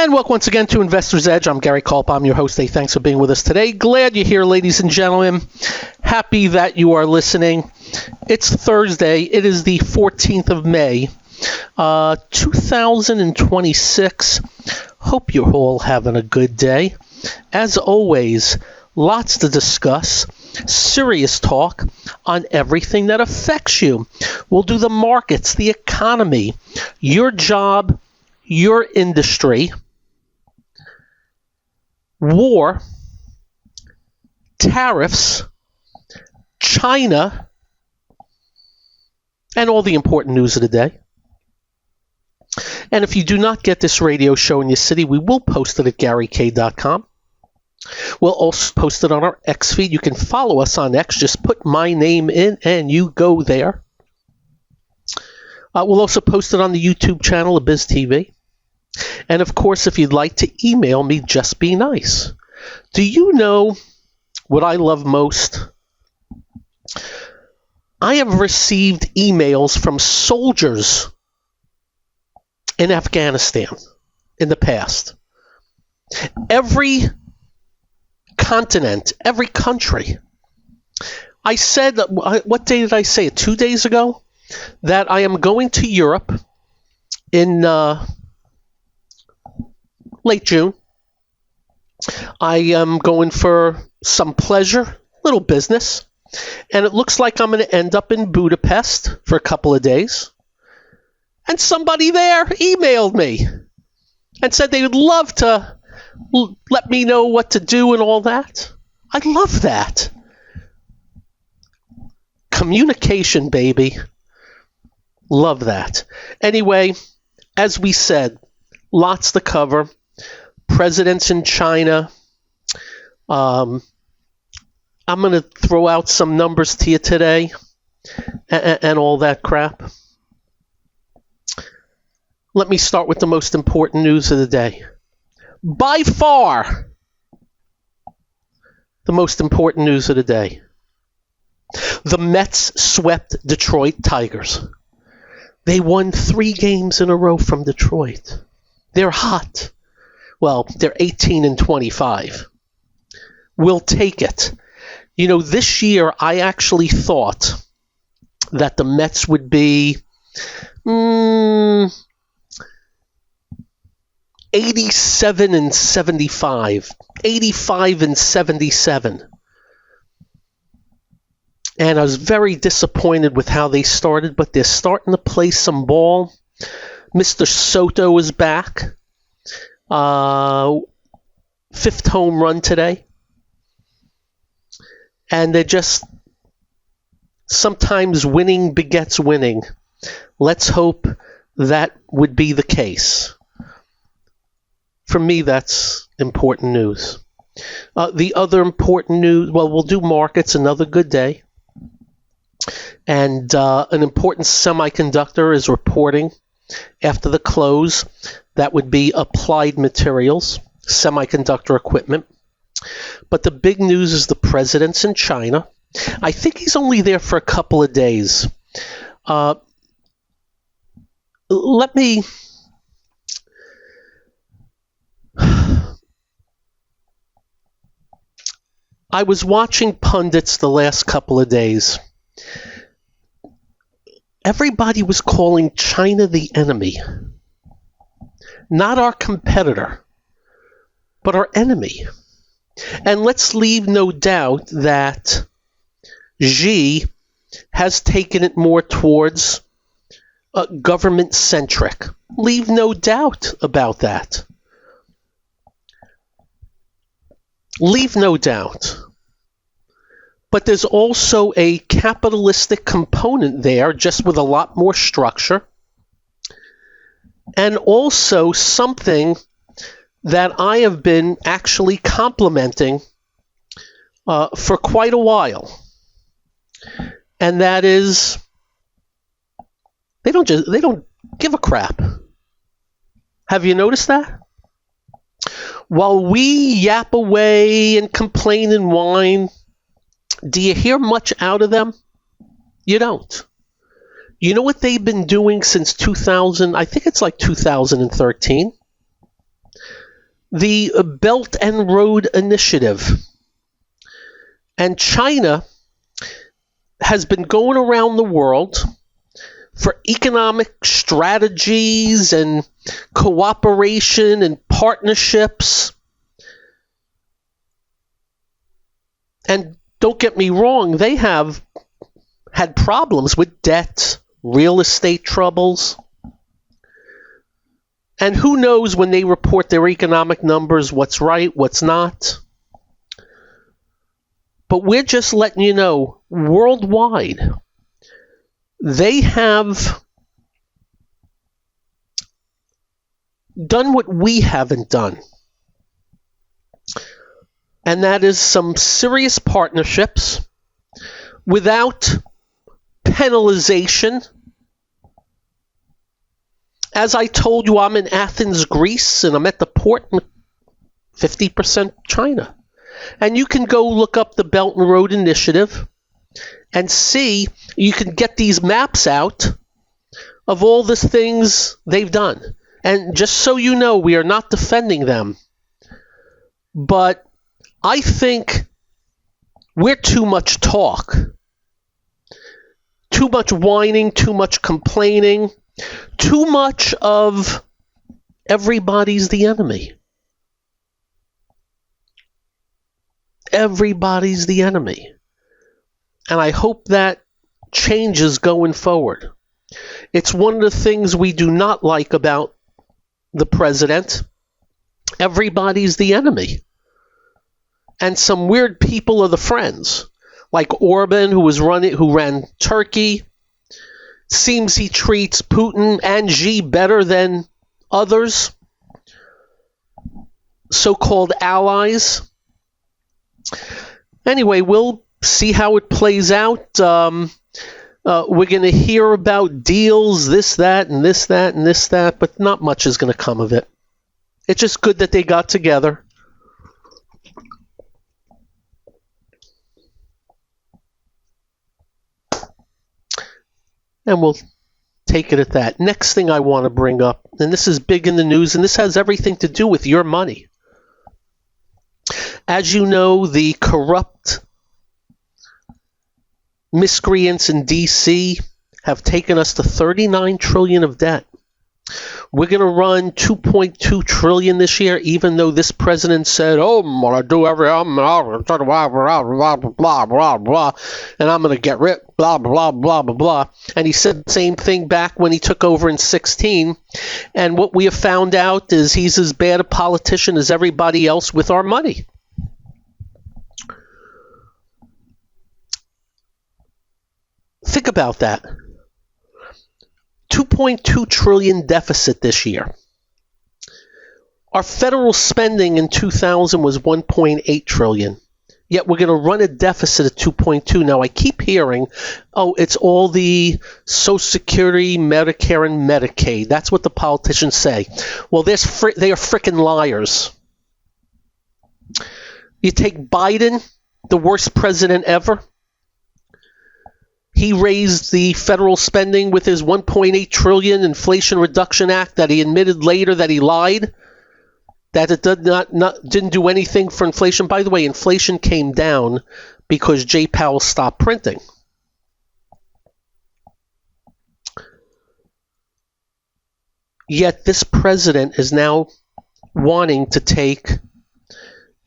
And welcome once again to Investor's Edge. I'm Gary Kaltbaum, your host. Hey, thanks for being with us today. Glad you're here, ladies and gentlemen. Happy that you are listening. It's Thursday. It is the 14th of May, 2026. Hope you're all having a good day. As always, lots to discuss. Serious talk on everything that affects you. We'll do the markets, the economy, your job, your industry, war, tariffs, China, and all the important news of the day. And if you do not get this radio show in your city, we will post it at GaryK.com. We'll also post it on our X feed. You can follow us on X. Just put my name in and you go there. We'll also post it on the YouTube channel of BizTV. And of course, if you'd like to email me, just be nice. Do you know what I love most? I have received emails from soldiers in Afghanistan in the past. Every continent, every country. I said, what day did I say it? 2 days ago? That I am going to Europe in late June. I am going for some pleasure, little business, and it looks like I'm going to end up in Budapest for a couple of days. And somebody there emailed me and said they would love to let me know what to do and all that. I love that. Communication, baby. Love that. Anyway, as we said, lots to cover. Presidents in China. I'm going to throw out some numbers to you today and all that crap. Let me start with the most important news of the day. By far, the most important news of the day. The Mets swept Detroit Tigers. They won 3 games in a row from Detroit. They're hot. Well, they're 18-25. We'll take it. You know, this year I actually thought that the Mets would be 87-75, 85-77. And I was very disappointed with how they started, but they're starting to play some ball. Mr. Soto is back. 5th home run today. And they're just, sometimes winning begets winning. Let's hope that would be the case. For me, that's important news. The other important news, well, we'll do markets, another good day. And an important semiconductor is reporting after the close. That would be Applied Materials, semiconductor equipment. But the big news is the president's in China. I think he's only there for a couple of days. I was watching pundits the last couple of days. Everybody was calling China the enemy. Not our competitor, but our enemy. And let's leave no doubt that Xi has taken it more towards government-centric. Leave no doubt about that. Leave no doubt. But there's also a capitalistic component there, just with a lot more structure. And also something that I have been actually complimenting for quite a while. And that is, they don't give a crap. Have you noticed that? While we yap away and complain and whine, do you hear much out of them? You don't. You know what they've been doing since 2000? I think it's like 2013. the Belt and Road Initiative. And China has been going around the world for economic strategies and cooperation and partnerships. And don't get me wrong, they have had problems with debt, real estate troubles. And who knows when they report their economic numbers, what's right, what's not. But we're just letting you know, worldwide, they have done what we haven't done. And that is some serious partnerships without penalization. As I told you, I'm in Athens, Greece, and I'm at the port, 50% China. And you can go look up the Belt and Road Initiative and see, you can get these maps out of all the things they've done. And just so you know, we are not defending them. But I think we're too much talk. Too much whining, too much complaining, too much of everybody's the enemy. Everybody's the enemy. And I hope that changes going forward. It's one of the things we do not like about the president. Everybody's the enemy. And some weird people are the friends. Like Orban, who ran Turkey. Seems he treats Putin and Xi better than others. So-called allies. Anyway, we'll see how it plays out. We're going to hear about deals, this, that, and this, that, and this, that, but not much is going to come of it. It's just good that they got together. And we'll take it at that. Next thing I want to bring up, and this is big in the news, and this has everything to do with your money. As you know, the corrupt miscreants in D.C. have taken us to $39 trillion of debt. We're going to run $2.2 trillion this year, even though this president said, "Oh, I'm going to do every blah blah blah blah, and I'm going to get rid blah blah blah blah blah." And he said the same thing back when he took over in 2016. And what we have found out is he's as bad a politician as everybody else with our money. Think about that. $2.2 trillion deficit this year. Our federal spending in 2000 was $1.8 trillion. Yet we're going to run a deficit of 2.2. Now I keep hearing, oh, it's all the Social Security, Medicare, and Medicaid. That's what the politicians say. Well, they are freaking liars. You take Biden, the worst president ever. He raised the federal spending with his $1.8 trillion Inflation Reduction Act that he admitted later that he lied, that it didn't do anything for inflation. By the way, inflation came down because Jay Powell stopped printing. Yet this president is now wanting to take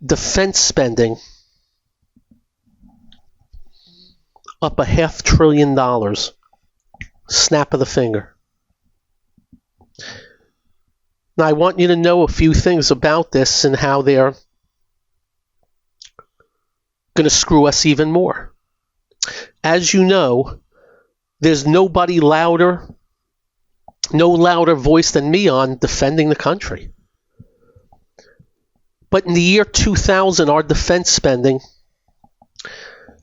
defense spending up $500 billion. Snap of the finger. Now, I want you to know a few things about this and how they're going to screw us even more. As you know, there's no louder voice than me on defending the country. But in the year 2000, our defense spending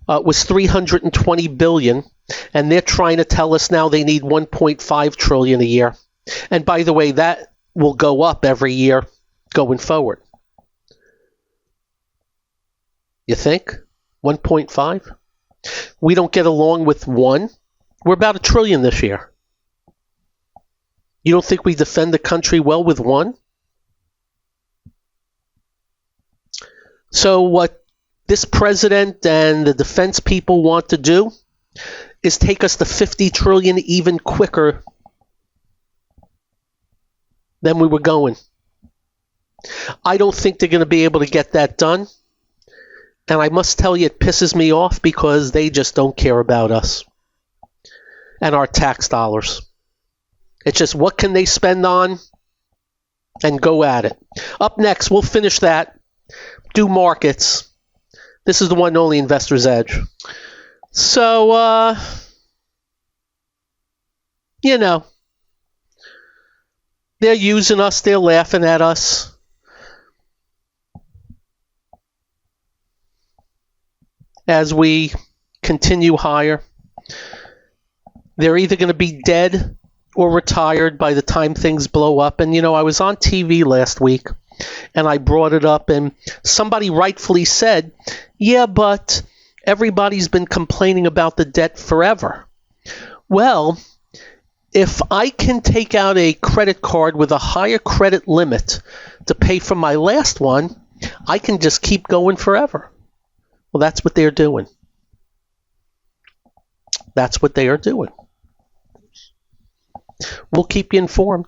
was $320 billion, and they're trying to tell us now they need $1.5 trillion a year. And by the way, that will go up every year going forward. You think? 1.5? We don't get along with one. We're about $1 trillion this year. You don't think we defend the country well with one? So what this president and the defense people want to do is take us to 50 trillion even quicker than we were going. I don't think they're going to be able to get that done. And I must tell you, it pisses me off because they just don't care about us and our tax dollars. It's just what can they spend on and go at it. Up next, we'll finish that, do markets. This is the one and only Investor's Edge. So, they're using us, they're laughing at us. As we continue higher, they're either going to be dead or retired by the time things blow up. And, I was on TV last week, and I brought it up, and somebody rightfully said, yeah, but everybody's been complaining about the debt forever. Well, if I can take out a credit card with a higher credit limit to pay for my last one, I can just keep going forever. Well, that's what they're doing. That's what they are doing. We'll keep you informed.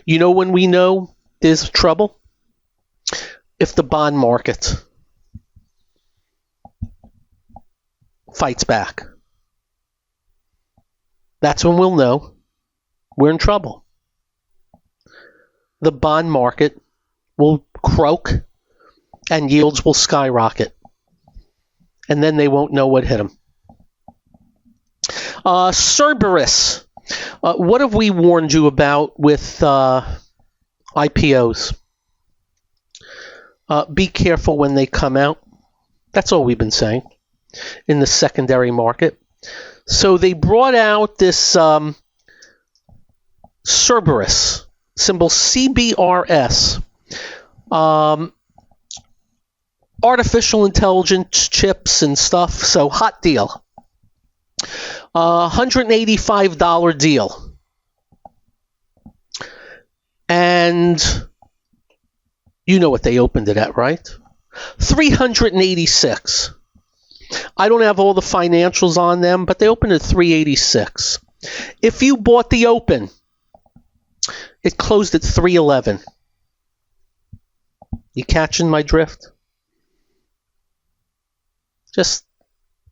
When we know there's trouble? If the bond market fights back. That's when we'll know we're in trouble. The bond market will croak and yields will skyrocket. And then they won't know what hit them. Cerberus. What have we warned you about with IPOs? Be careful when they come out. That's all we've been saying in the secondary market. So they brought out this Cerberus, symbol CBRS. Artificial intelligence chips and stuff, so hot deal. $185 deal. And you know what they opened it at, right? $386. I don't have all the financials on them, but they opened at $386. If you bought the open, it closed at $311. You catching my drift? Just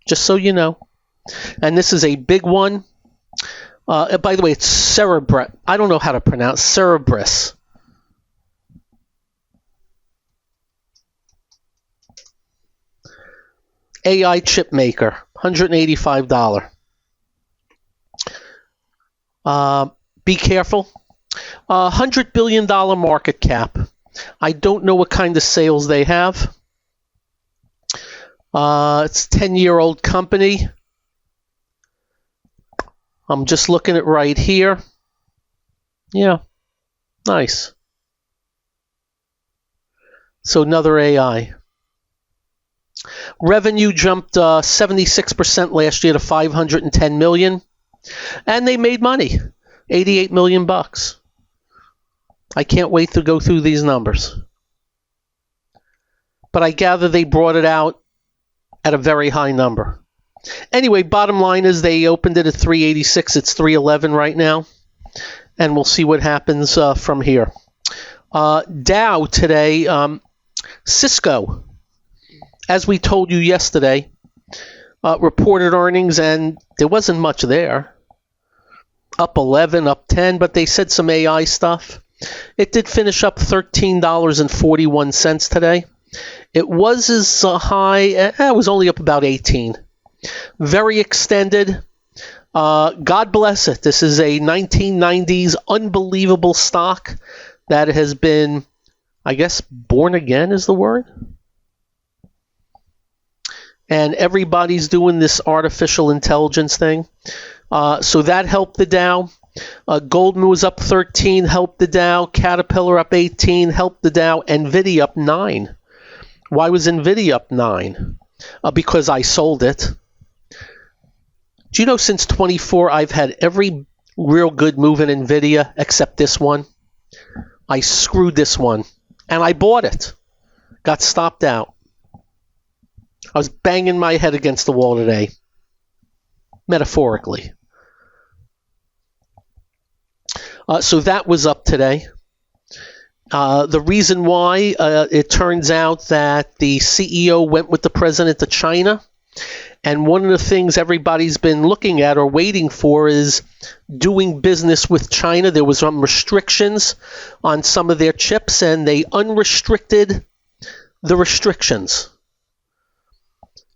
so you know. And this is a big one. By the way, it's Cerberus. I don't know how to pronounce Cerberus. AI chip maker, $185. Be careful. $100 billion market cap. I don't know what kind of sales they have. It's a 10-year-old company. I'm just looking at right here. Yeah, nice. So another AI. Revenue jumped 76% last year to $510 million, and they made money, $88 million. I can't wait to go through these numbers. But I gather they brought it out at a very high number. Anyway, bottom line is they opened it at 386. It's 311 right now. And we'll see what happens from here. Dow today, Cisco, as we told you yesterday, reported earnings, and there wasn't much there. Up 11, up 10, but they said some AI stuff. It did finish up $13.41 today. It was as high, it was only up about 18. Very extended. God bless it. This is a 1990s unbelievable stock that has been, I guess, born again is the word. And everybody's doing this artificial intelligence thing. So that helped the Dow. Goldman was up 13, helped the Dow. Caterpillar up 18, helped the Dow. NVIDIA up 9. Why was NVIDIA up 9? Because I sold it. Do you know since 24 I've had every real good move in NVIDIA except this one? I screwed this one, and I bought it. got stopped out. I was banging my head against the wall today, metaphorically. So that was up today. The reason why, it turns out that the CEO went with the president to China. And one of the things everybody's been looking at or waiting for is doing business with China. There was some restrictions on some of their chips, and they unrestricted the restrictions.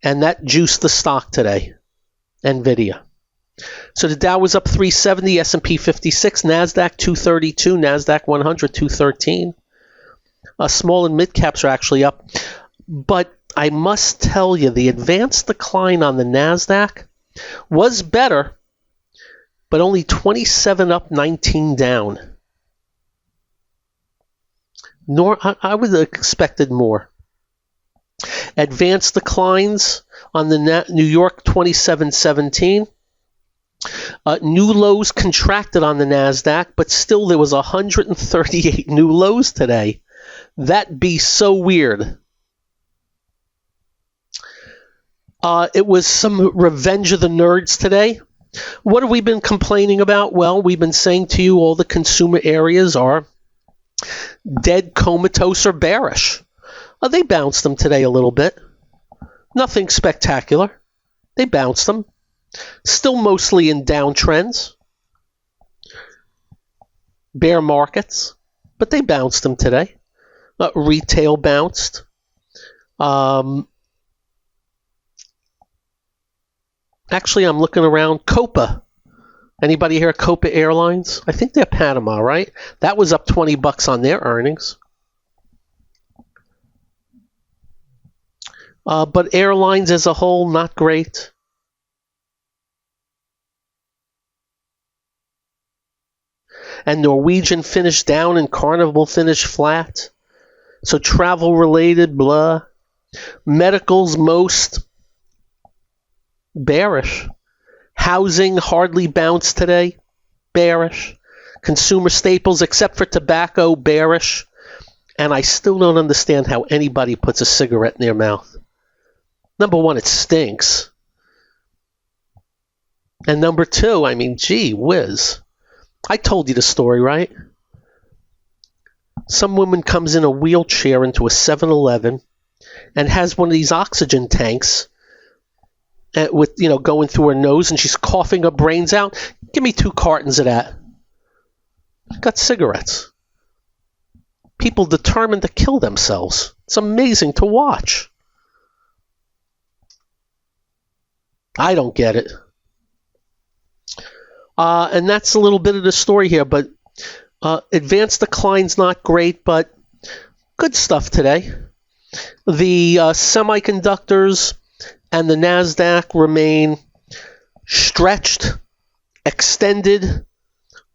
And that juiced the stock today, NVIDIA. So the Dow was up 370, S&P 56, NASDAQ 232, NASDAQ 100 213. Small and mid caps are actually up. But I must tell you, the advanced decline on the NASDAQ was better, but only 27 up, 19 down. I would have expected more. Advanced declines on the New York 2717. New lows contracted on the NASDAQ, but still there was 138 new lows today. That'd be so weird. It was some revenge of the nerds today. What have we been complaining about? Well, we've been saying to you all the consumer areas are dead, comatose, or bearish. They bounced them today a little bit. Nothing spectacular. They bounced them. Still mostly in downtrends. Bear markets. But they bounced them today. Retail bounced. Actually, I'm looking around. Copa. Anybody hear of Copa Airlines? I think they're Panama, right? That was up $20 on their earnings. But airlines as a whole, not great. And Norwegian finished down and Carnival finished flat. So travel related, blah. Medicals most bearish. Housing hardly bounced today, bearish. Consumer staples, except for tobacco, bearish. And I still don't understand how anybody puts a cigarette in their mouth. Number one, it stinks. And number two, I mean, gee whiz. I told you the story, right? Some woman comes in a wheelchair into a 7-Eleven and has one of these oxygen tanks with, going through her nose, and she's coughing her brains out. Give me 2 cartons of that. Got cigarettes. People determined to kill themselves. It's amazing to watch. I don't get it. And that's a little bit of the story here, but advanced decline's not great, but good stuff today. The semiconductors and the NASDAQ remain stretched, extended,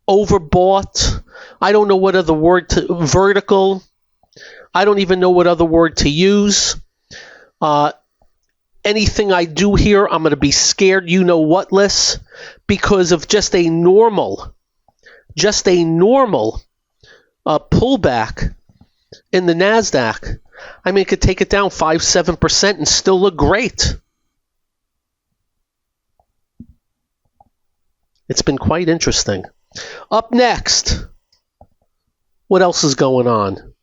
overbought. I don't know what other word vertical. I don't even know what other word to use. Anything I do here, I'm going to be scared you-know-what-less because of just a normal pullback in the NASDAQ. I mean, it could take it down 5-7% and still look great. It's been quite interesting. Up next, what else is going on?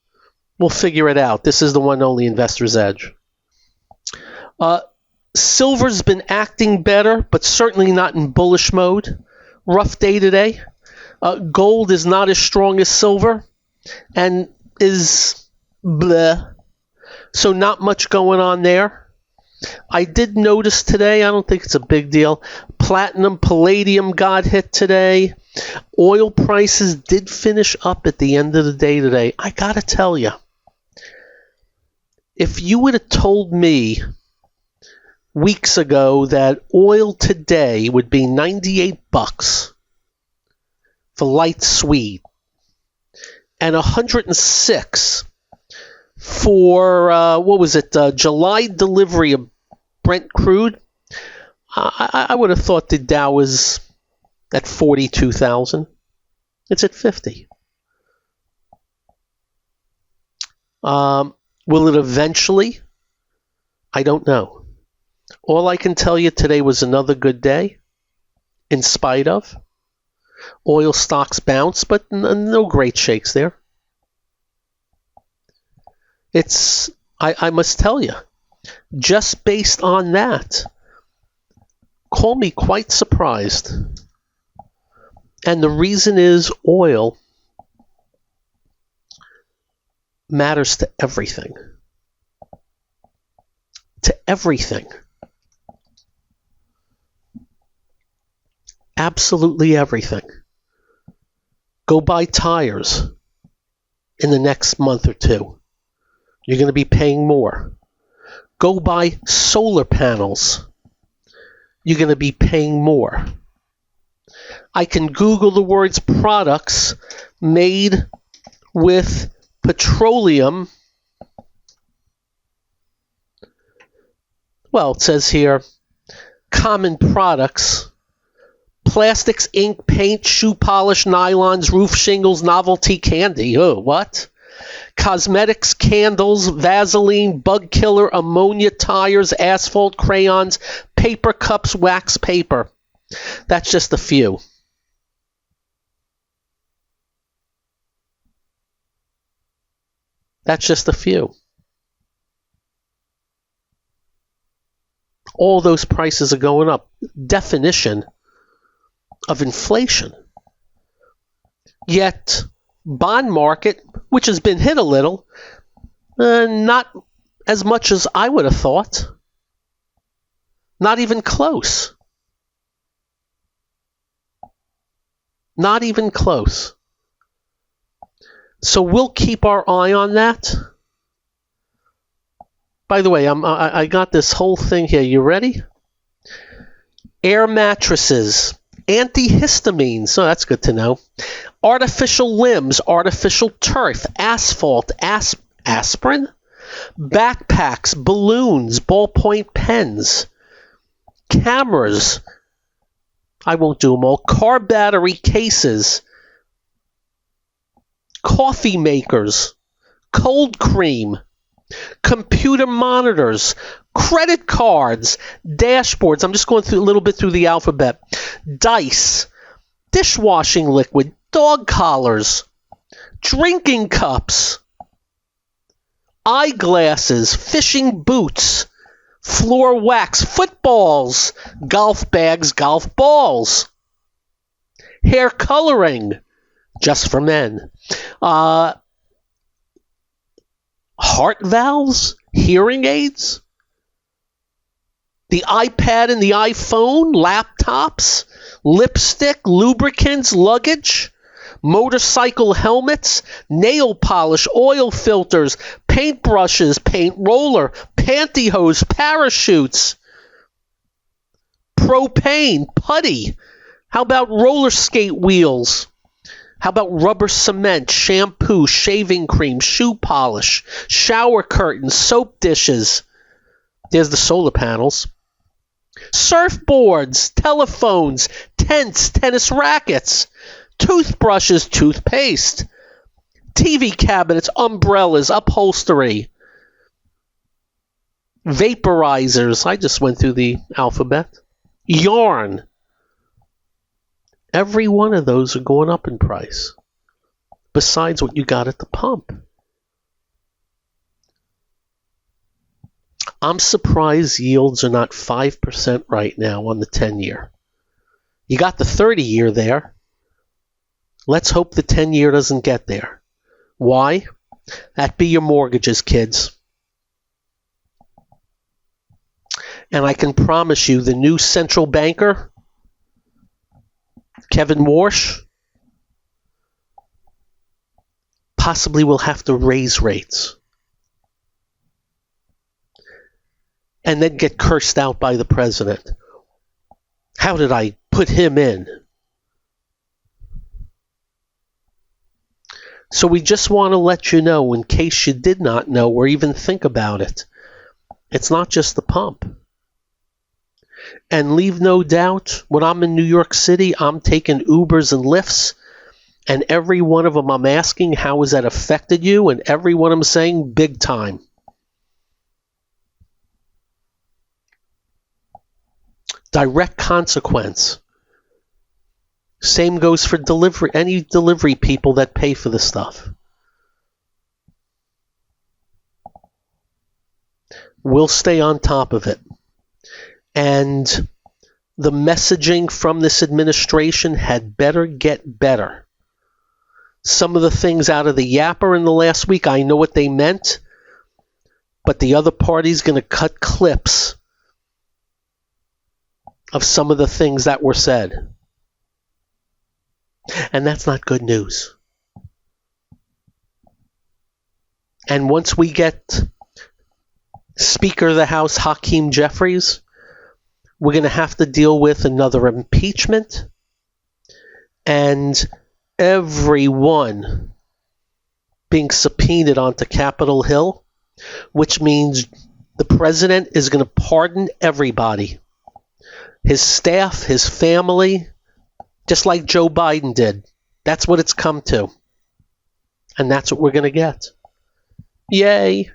We'll figure it out. This is the one only Investor's Edge. Silver's been acting better, but certainly not in bullish mode. Rough day today. Gold is not as strong as silver and is bleh. So not much going on there. I did notice today, I don't think it's a big deal, platinum, palladium got hit today. Oil prices did finish up at the end of the day today. I gotta tell you, if you would have told me weeks ago that oil today would be $98 for light sweet and $106 for July delivery of Brent crude, I would have thought the Dow was at 42,000. It's at 50. Will it eventually? I don't know. All I can tell you, today was another good day, in spite of. Oil stocks bounce, but no great shakes there. I must tell you, just based on that, call me quite surprised. And the reason is oil matters to everything. To everything. Absolutely everything. Go buy tires in the next month or two. You're going to be paying more. Go buy solar panels. You're going to be paying more. I can Google the words products made with petroleum. Well, it says here, common products: plastics, ink, paint, shoe polish, nylons, roof shingles, novelty candy. Oh, what? Cosmetics, candles, Vaseline, bug killer, ammonia, tires, asphalt, crayons, paper cups, wax paper. That's just a few. That's just a few. All those prices are going up. Definition of inflation. Yet, bond market, which has been hit a little, not as much as I would have thought. Not even close. Not even close. So we'll keep our eye on that. By the way, I got this whole thing here. You ready? Air mattresses, antihistamines. So that's good to know. Artificial limbs, artificial turf, asphalt, aspirin, backpacks, balloons, ballpoint pens, cameras. I won't do them all. Car battery cases, coffee makers, cold cream, computer monitors, credit cards, dashboards. I'm just going through a little bit through the alphabet. Dice, dishwashing liquid, dog collars, drinking cups, eyeglasses, fishing boots, floor wax, footballs, golf bags, golf balls, hair coloring, just for men, heart valves, hearing aids, the iPad and the iPhone, laptops, lipstick, lubricants, luggage, motorcycle helmets, nail polish, oil filters, paint brushes, paint roller, pantyhose, parachutes, propane, putty. How about roller skate wheels? How about rubber cement, shampoo, shaving cream, shoe polish, shower curtains, soap dishes? There's the solar panels. Surfboards, telephones, tents, tennis rackets, toothbrushes, toothpaste, TV cabinets, umbrellas, upholstery, vaporizers. I just went through the alphabet. Yarn. Every one of those are going up in price, besides what you got at the pump. I'm surprised yields are not 5% right now on the 10-year. You got the 30-year there. Let's hope the 10-year doesn't get there. Why? That'd be your mortgages, kids. And I can promise you the new central banker, Kevin Warsh, possibly will have to raise rates and then get cursed out by the president. How did I put him in? So we just want to let you know, in case you did not know or even think about it, it's not just the pump. And leave no doubt, when I'm in New York City, I'm taking Ubers and Lyfts, and every one of them I'm asking, how has that affected you? And every one I'm saying, big time. Direct consequence. Same goes for delivery, any delivery people that pay for the stuff. We'll stay on top of it. And the messaging from this administration had better get better. Some of the things out of the yapper in the last week, I know what they meant, but the other party's going to cut clips of some of the things that were said. And that's not good news. And once we get Speaker of the House Hakeem Jeffries, we're going to have to deal with another impeachment, and everyone being subpoenaed onto Capitol Hill, which means the president is going to pardon everybody. His staff, his family, just like Joe Biden did. That's what it's come to. And that's what we're going to get. Yay.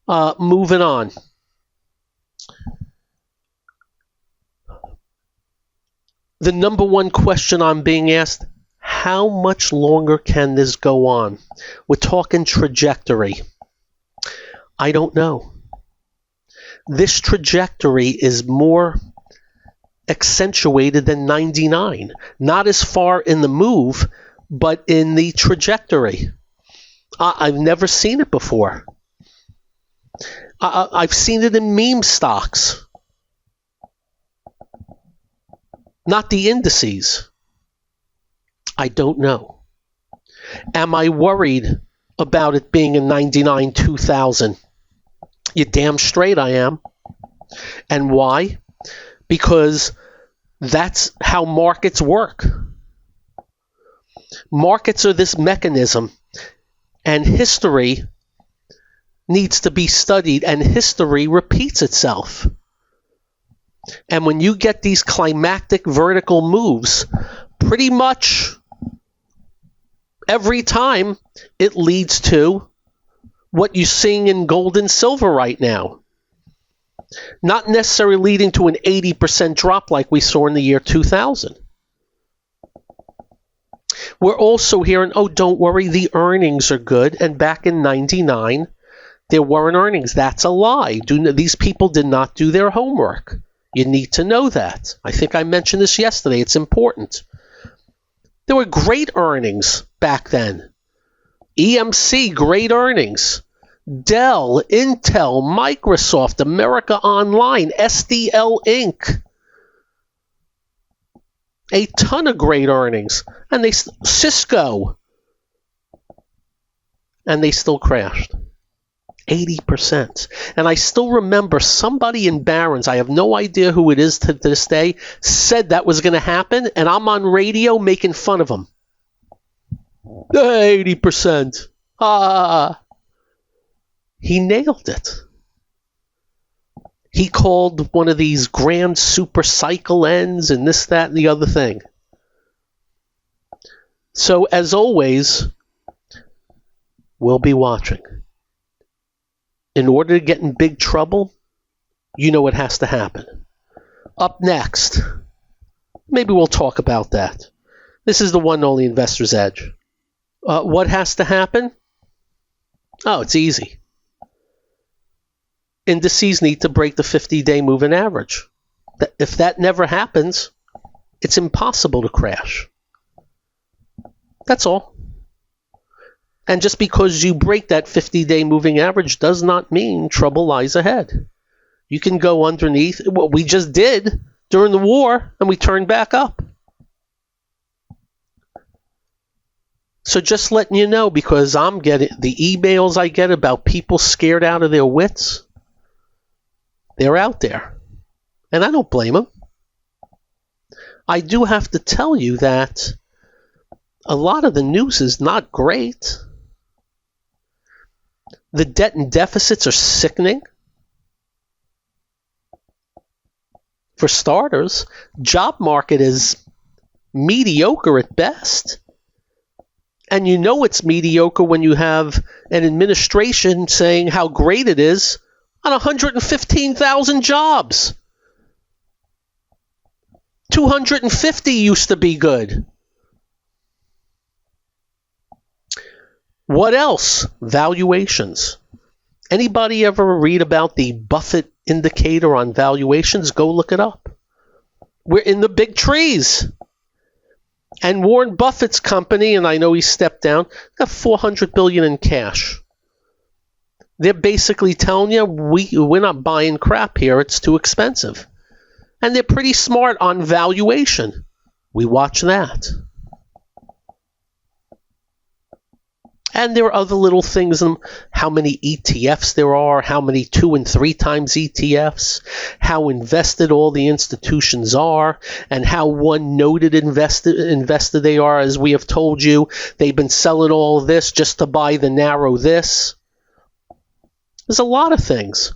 Moving on. The number one question I'm being asked, how much longer can this go on? We're talking trajectory. I don't know. This trajectory is more accentuated than 99. Not as far in the move, but in the trajectory. I've never seen it before. I've seen it in meme stocks. Not the indices. I don't know. Am I worried about it being a 99 2000? You're damn straight I am. And why? Because that's how markets work. Markets are this mechanism, and history needs to be studied, and history repeats itself. And when you get these climactic vertical moves, pretty much every time it leads to what you're seeing in gold and silver right now. Not necessarily leading to an 80% drop like we saw in the year 2000. We're also hearing, oh, don't worry, the earnings are good. And back in 99, there weren't earnings. That's a lie. These people did not do their homework. You need to know that. I think I mentioned this yesterday. It's important. There were great earnings back then. EMC, great earnings. Dell, Intel, Microsoft, America Online, SDL Inc. A ton of great earnings. And Cisco. And they still crashed. 80%. And I still remember somebody in Barron's, I have no idea who it is to this day, said that was going to happen, and I'm on radio making fun of them. 80%. He nailed it. He called one of these grand super cycle ends and this, that, and the other thing. So, as always, we'll be watching. In order to get in big trouble, you know what has to happen. Up next, maybe we'll talk about that. This is the one and only Investor's Edge. What has to happen? Oh, it's easy. Indices need to break the 50-day moving average. If that never happens, it's impossible to crash. That's all. And just because you break that 50-day moving average does not mean trouble lies ahead. You can go underneath what we just did during the war, and we turned back up. So just letting you know, because I'm getting the emails I get about people scared out of their wits. They're out there. And I don't blame them. I do have to tell you that a lot of the news is not great. The debt and deficits are sickening. For starters, job market is mediocre at best. And you know it's mediocre when you have an administration saying how great it is on 115,000 jobs. 250 used to be good. What else? Valuations. Anybody ever read about the Buffett indicator on valuations? Go look it up. We're in the big trees. And Warren Buffett's company, and I know he stepped down, got $400 billion in cash. They're basically telling you, we're not buying crap here. It's too expensive. And they're pretty smart on valuation. We watch that. And there are other little things, how many ETFs there are, how many 2 and 3 times ETFs, how invested all the institutions are, and how one noted investor they are. As we have told you, they've been selling all of this just to buy the narrow this. There's a lot of things,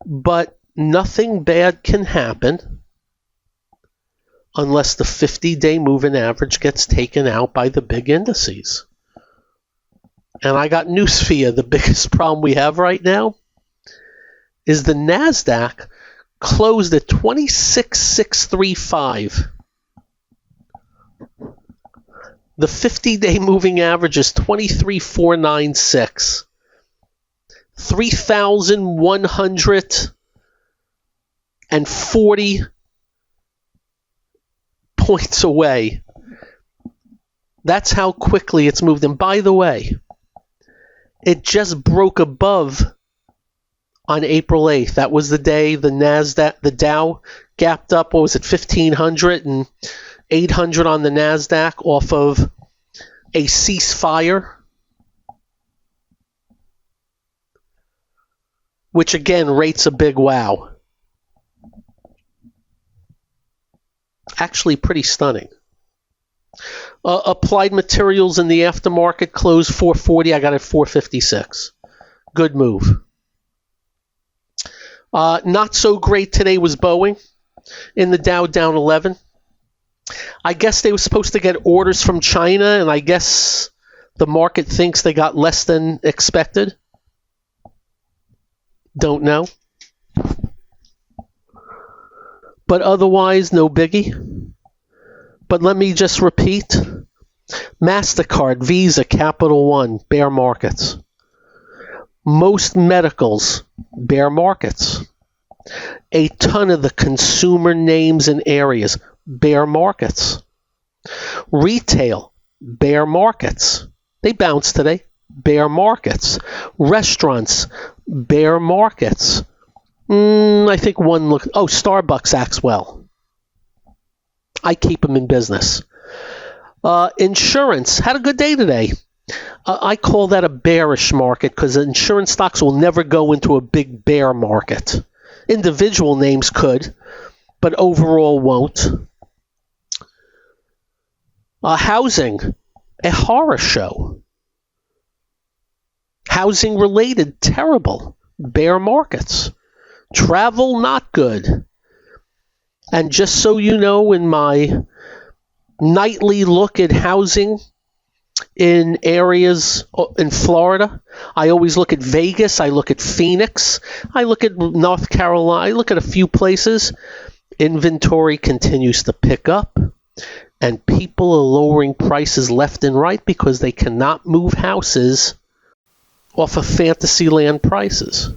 but nothing bad can happen unless the 50-day moving average gets taken out by the big indices. And I got news for you. The biggest problem we have right now is the NASDAQ closed at 26,635. The 50-day moving average is 23,496. 3,140 points away. That's how quickly it's moved. And by the way, it just broke above on April 8th. That was the day the Dow gapped up, 1,500 and 800 on the NASDAQ off of a ceasefire, which again rates a big wow. Actually pretty stunning. Applied Materials in the aftermarket closed 440. I got it 456. Good move. Not so great today was Boeing in the Dow, down 11. I guess they were supposed to get orders from China, and I guess the market thinks they got less than expected. Don't know. But otherwise, no biggie. But let me just repeat. MasterCard, Visa, Capital One, bear markets. Most medicals, bear markets. A ton of the consumer names and areas, bear markets. Retail, bear markets. They bounced today, bear markets. Restaurants, bear markets. I think one look. Oh, Starbucks acts well. I keep them in business. Insurance had a good day today. I call that a bearish market because insurance stocks will never go into a big bear market. Individual names could, but overall won't. Housing, a horror show. Housing related, terrible. Bear markets. Travel, not good. And just so you know, in my nightly look at housing in areas in Florida, I always look at Vegas, I look at Phoenix, I look at North Carolina, I look at a few places. Inventory continues to pick up, and people are lowering prices left and right because they cannot move houses off of Fantasyland prices.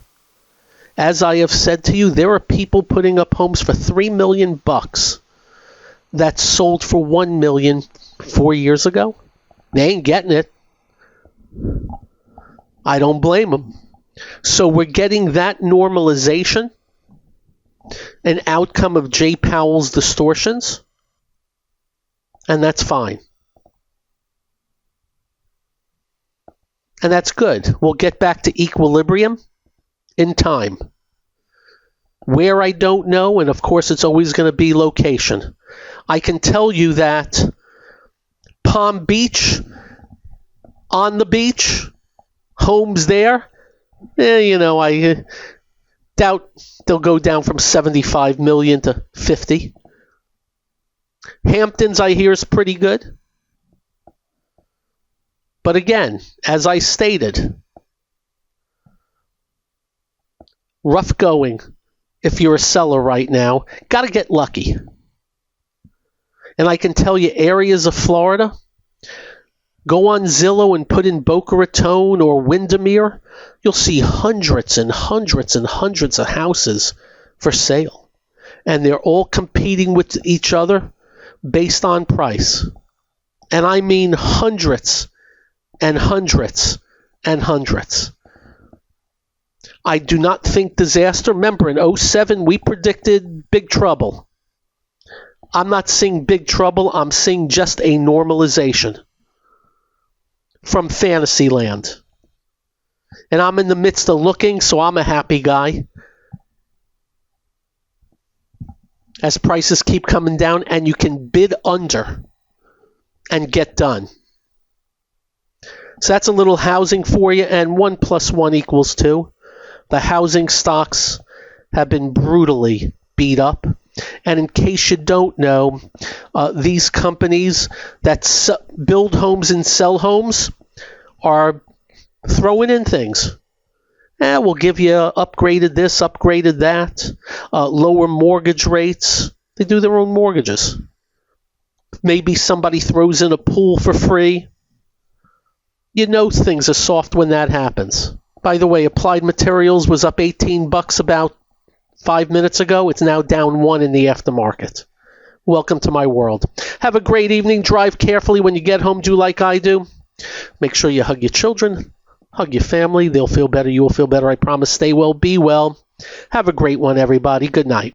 As I have said to you, there are people putting up homes for $3 million that sold for $1 million 4 years ago. They ain't getting it. I don't blame them. So we're getting that normalization, an outcome of Jay Powell's distortions, and that's fine. And that's good. We'll get back to equilibrium in time. Where I don't know, and of course it's always going to be location. I can tell you that Palm Beach, on the beach, homes there, I doubt they'll go down from 75 million to 50. Hamptons, I hear, is pretty good. But again, as I stated, rough going if you're a seller right now. Got to get lucky. And I can tell you areas of Florida, go on Zillow and put in Boca Raton or Windermere, you'll see hundreds and hundreds and hundreds of houses for sale. And they're all competing with each other based on price. And I mean hundreds and hundreds and hundreds. I do not think disaster. Remember, in 2007, we predicted big trouble. I'm not seeing big trouble. I'm seeing just a normalization from fantasy land. And I'm in the midst of looking, so I'm a happy guy. As prices keep coming down and you can bid under and get done. So that's a little housing for you, and 1 + 1 = 2. The housing stocks have been brutally beat up. And in case you don't know, these companies that build homes and sell homes are throwing in things. We'll give you upgraded this, upgraded that, lower mortgage rates. They do their own mortgages. Maybe somebody throws in a pool for free. You know things are soft when that happens. By the way, Applied Materials was up $18 about 5 minutes ago. It's now down 1 in the aftermarket. Welcome to my world. Have a great evening. Drive carefully when you get home. Do like I do. Make sure you hug your children. Hug your family. They'll feel better. You will feel better. I promise. Stay well. Be well. Have a great one, everybody. Good night.